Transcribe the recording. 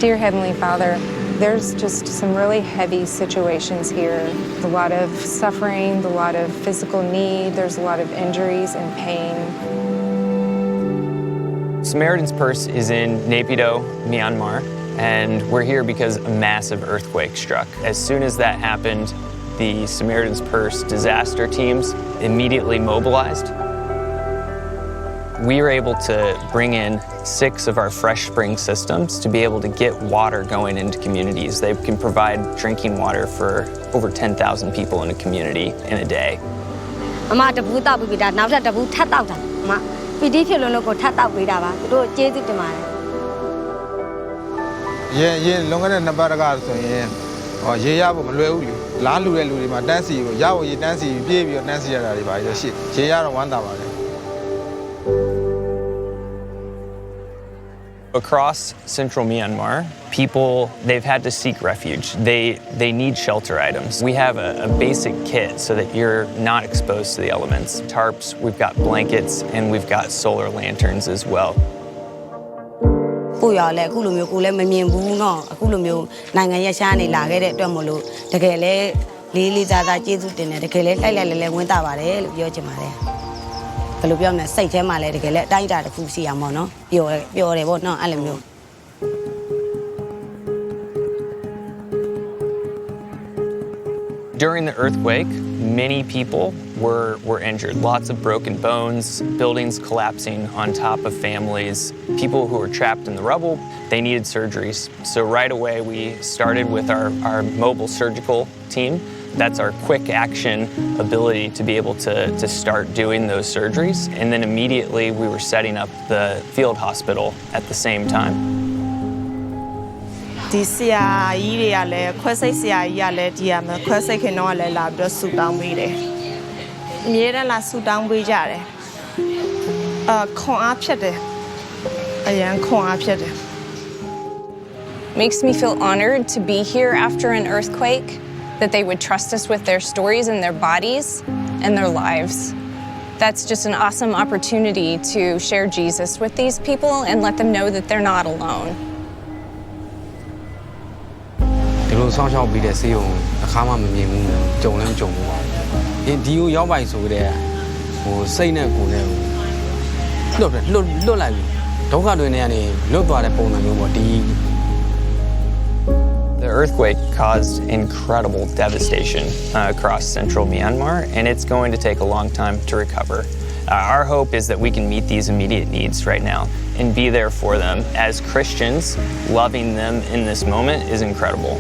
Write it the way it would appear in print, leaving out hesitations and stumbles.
Dear Heavenly Father, there's just some really heavy situations here. A lot of suffering, a lot of physical need, there's a lot of injuries and pain. Samaritan's Purse is in Naypyidaw, Myanmar, and we're here because a massive earthquake struck. As soon as that happened, the Samaritan's Purse disaster teams immediately mobilized. We were able to bring in 6 of our fresh spring systems to be able to get water going into communities. They can provide drinking water for over 10,000 people in a community in a day. Across central Myanmar, people, they've had to seek refuge. They need shelter items. We have a basic kit so that you're not exposed to the elements. Tarps, we've got blankets, and we've got solar lanterns as well. During the earthquake, many people were injured. Lots of broken bones, buildings collapsing on top of families. People who were trapped in the rubble, they needed surgeries. So right away we started with our mobile surgical team. That's our quick action ability to be able to start doing those surgeries. And then immediately we were setting up the field hospital at the same time. Makes me feel honored to be here after an earthquake, that they would trust us with their stories and their bodies and their lives. That's just an awesome opportunity to share Jesus with these people and let them know that they're not alone. The earthquake caused incredible devastation across central Myanmar, and it's going to take a long time to recover. Our hope is that we can meet these immediate needs right now and be there for them. As Christians, loving them in this moment is incredible.